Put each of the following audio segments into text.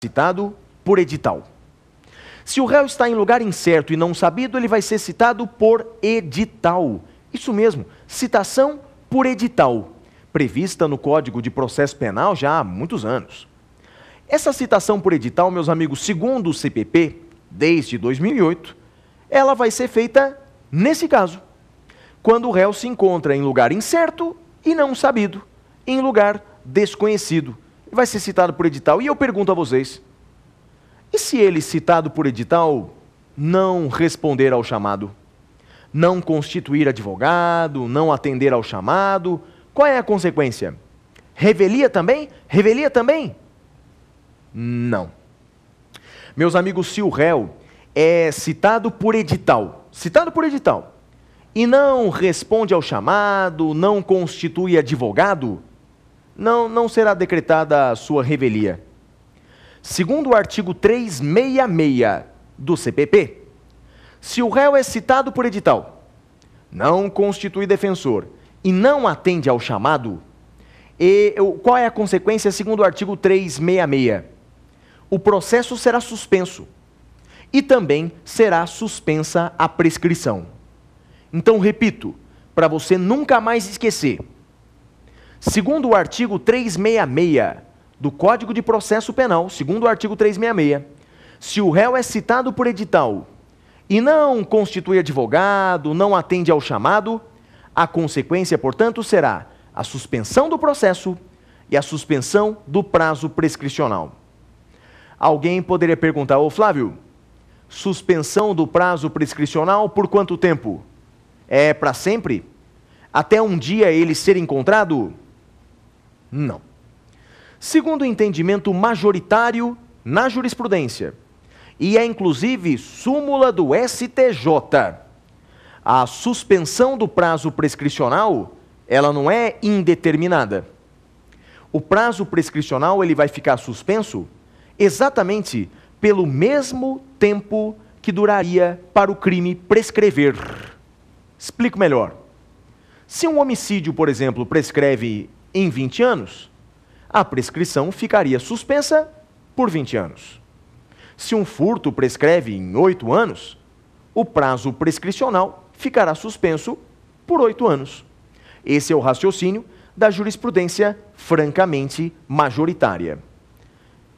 citado por edital. Se o réu está em lugar incerto e não sabido, ele vai ser citado por edital. Isso mesmo, citação por edital, prevista no Código de Processo Penal já há muitos anos. Essa citação por edital, meus amigos, segundo o CPP, desde 2008, ela vai ser feita nesse caso, quando o réu se encontra em lugar incerto e não sabido, em lugar desconhecido. Vai ser citado por edital. E eu pergunto a vocês, e se ele, citado por edital, não responder ao chamado? Não constituir advogado, não atender ao chamado, qual é a consequência? Revelia também? Revelia também? Não. Meus amigos, se o réu é citado por edital, e não responde ao chamado, não constitui advogado, não será decretada a sua revelia. Segundo o artigo 366 do CPP, se o réu é citado por edital, não constitui defensor e não atende ao chamado, qual é a consequência segundo o artigo 366? O processo será suspenso e também será suspensa a prescrição. Então, repito, para você nunca mais esquecer, segundo o artigo 366 do Código de Processo Penal, segundo o artigo 366, se o réu é citado por edital e não constitui advogado, não atende ao chamado, a consequência, portanto, será a suspensão do processo e a suspensão do prazo prescricional. Alguém poderia perguntar, ô Flávio, suspensão do prazo prescricional por quanto tempo? É para sempre? Até um dia ele ser encontrado? Não. Segundo o entendimento majoritário na jurisprudência, e é inclusive súmula do STJ, a suspensão do prazo prescricional, ela não é indeterminada. O prazo prescricional ele vai ficar suspenso exatamente pelo mesmo tempo que duraria para o crime prescrever. Explico melhor. Se um homicídio, por exemplo, prescreve em 20 anos, a prescrição ficaria suspensa por 20 anos. Se um furto prescreve em 8 anos, o prazo prescricional ficará suspenso por 8 anos. Esse é o raciocínio da jurisprudência francamente majoritária.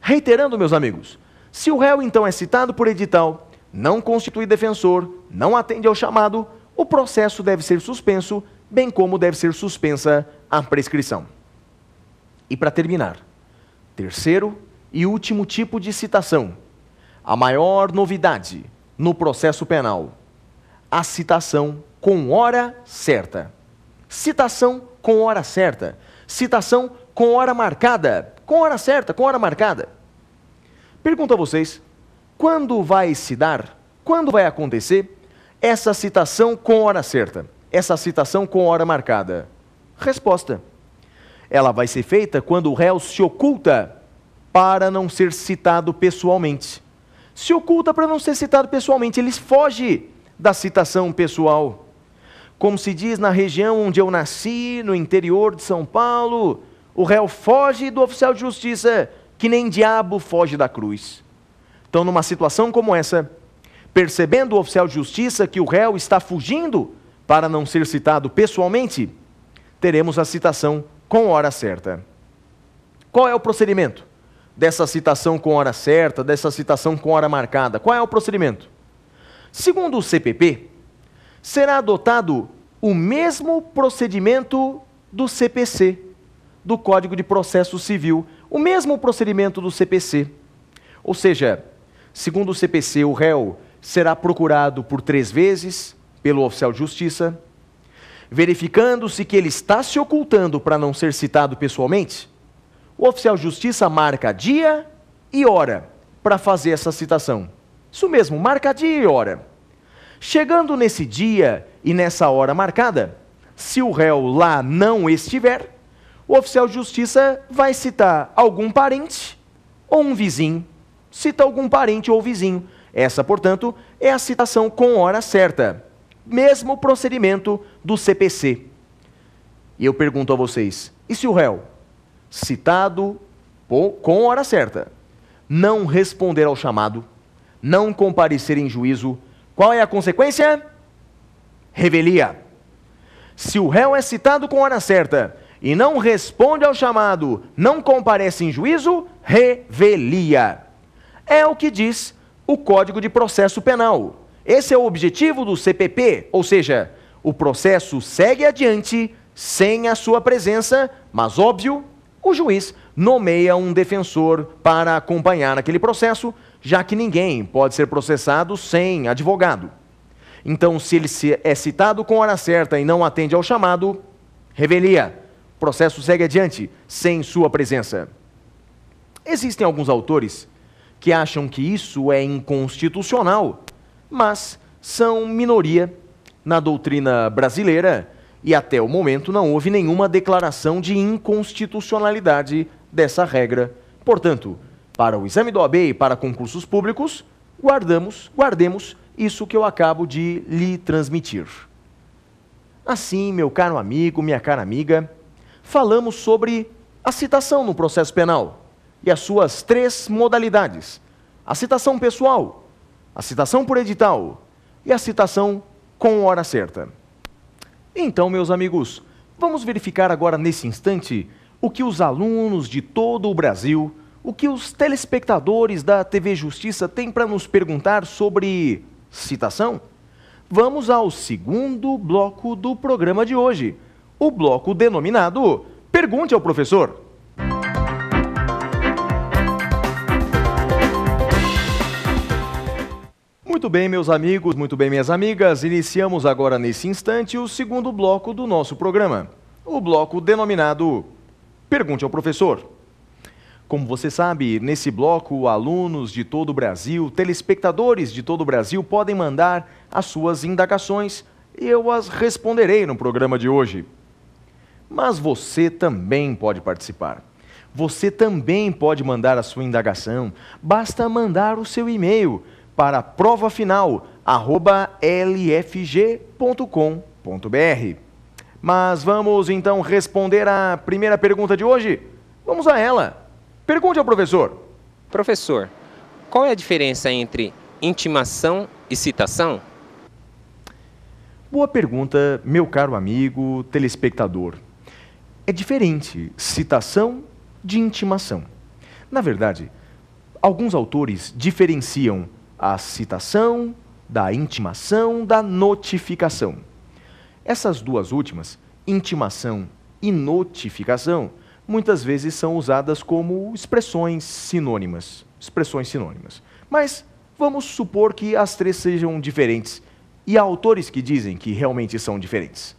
Reiterando, meus amigos, se o réu então é citado por edital, não constitui defensor, não atende ao chamado, o processo deve ser suspenso, bem como deve ser suspensa a prescrição. E para terminar, terceiro e último tipo de citação, a maior novidade no processo penal, a citação com hora certa. Citação com hora certa, citação com hora marcada, com hora certa, com hora marcada. Pergunto a vocês, quando vai se dar, quando vai acontecer essa citação com hora certa, essa citação com hora marcada? Resposta: ela vai ser feita quando o réu se oculta para não ser citado pessoalmente. Se oculta para não ser citado pessoalmente, ele foge da citação pessoal. Como se diz na região onde eu nasci, no interior de São Paulo, o réu foge do oficial de justiça, que nem diabo foge da cruz. Então, numa situação como essa, percebendo o oficial de justiça que o réu está fugindo para não ser citado pessoalmente, teremos a citação com hora certa. Qual é o procedimento dessa citação com hora certa, dessa citação com hora marcada? Qual é o procedimento? Segundo o CPP, será adotado o mesmo procedimento do CPC, do Código de Processo Civil, o mesmo procedimento do CPC. Ou seja, segundo o CPC, o réu será procurado por 3 vezes pelo oficial de justiça, verificando-se que ele está se ocultando para não ser citado pessoalmente, o oficial de justiça marca dia e hora para fazer essa citação. Isso mesmo, marca dia e hora. Chegando nesse dia e nessa hora marcada, se o réu lá não estiver, o oficial de justiça vai citar algum parente ou um vizinho. Cita algum parente ou vizinho. Essa, portanto, é a citação com hora certa. Mesmo procedimento do CPC. E eu pergunto a vocês, e se o réu, citado com hora certa, não responder ao chamado, não comparecer em juízo, qual é a consequência? Revelia. Se o réu é citado com hora certa e não responde ao chamado, não comparece em juízo, revelia. É o que diz o Código de Processo Penal. Esse é o objetivo do CPP, ou seja, o processo segue adiante sem a sua presença, mas, óbvio, o juiz nomeia um defensor para acompanhar aquele processo, já que ninguém pode ser processado sem advogado. Então, se ele é citado com hora certa e não atende ao chamado, revelia. O processo segue adiante sem sua presença. Existem alguns autores que acham que isso é inconstitucional, mas são minoria na doutrina brasileira e até o momento não houve nenhuma declaração de inconstitucionalidade dessa regra. Portanto, para o exame do OAB e para concursos públicos, guardemos isso que eu acabo de lhe transmitir. Assim, meu caro amigo, minha cara amiga, falamos sobre a citação no processo penal e as suas 3 modalidades: a citação pessoal, a citação por edital e a citação com hora certa. Então, meus amigos, vamos verificar agora nesse instante o que os alunos de todo o Brasil, o que os telespectadores da TV Justiça têm para nos perguntar sobre citação? Vamos ao segundo bloco do programa de hoje, o bloco denominado Pergunte ao Professor. Muito bem, meus amigos, muito bem, minhas amigas, iniciamos agora nesse instante o segundo bloco do nosso programa, o bloco denominado Pergunte ao Professor. Como você sabe, nesse bloco, alunos de todo o Brasil, telespectadores de todo o Brasil podem mandar as suas indagações e eu as responderei no programa de hoje. Mas você também pode participar. Você também pode mandar a sua indagação. Basta mandar o seu e-mail para provafinal@lfg.com.br. Mas vamos então responder à primeira pergunta de hoje? Vamos a ela. Pergunte ao professor. Professor, qual é a diferença entre intimação e citação? Boa pergunta, meu caro amigo telespectador. É diferente citação de intimação. Na verdade, alguns autores diferenciam a citação da intimação da notificação. Essas duas últimas, intimação e notificação, muitas vezes são usadas como expressões sinônimas. Mas vamos supor que as 3 sejam diferentes e há autores que dizem que realmente são diferentes.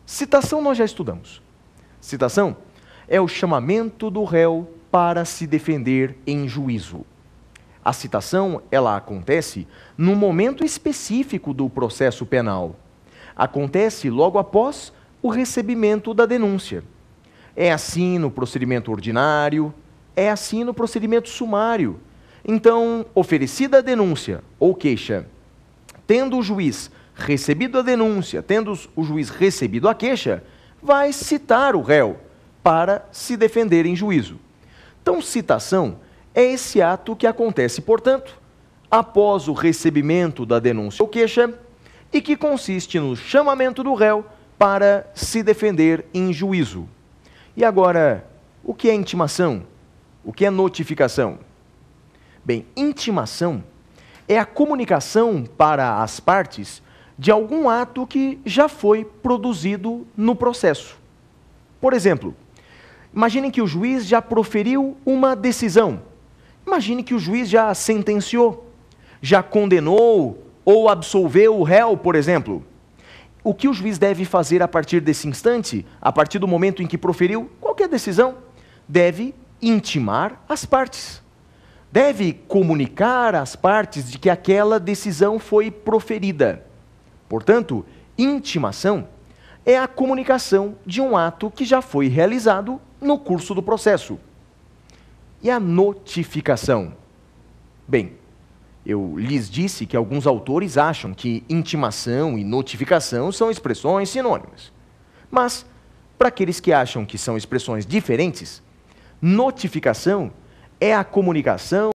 Citação nós já estudamos. Citação é o chamamento do réu para se defender em juízo. A citação, ela acontece num momento específico do processo penal. Acontece logo após o recebimento da denúncia. É assim no procedimento ordinário, é assim no procedimento sumário. Então, oferecida a denúncia ou queixa, tendo o juiz recebido a denúncia, tendo o juiz recebido a queixa, vai citar o réu para se defender em juízo. Então, citação é esse ato que acontece, portanto, após o recebimento da denúncia ou queixa e que consiste no chamamento do réu para se defender em juízo. E agora, o que é intimação? O que é notificação? Bem, intimação é a comunicação para as partes de algum ato que já foi produzido no processo. Por exemplo, imaginem que o juiz já proferiu uma decisão. Imagine que o juiz já sentenciou, já condenou ou absolveu o réu, por exemplo. O que o juiz deve fazer a partir desse instante, a partir do momento em que proferiu qualquer decisão? Deve intimar as partes. Deve comunicar às partes de que aquela decisão foi proferida. Portanto, intimação é a comunicação de um ato que já foi realizado no curso do processo. E a notificação? Bem, eu lhes disse que alguns autores acham que intimação e notificação são expressões sinônimas. Mas, para aqueles que acham que são expressões diferentes, notificação é a comunicação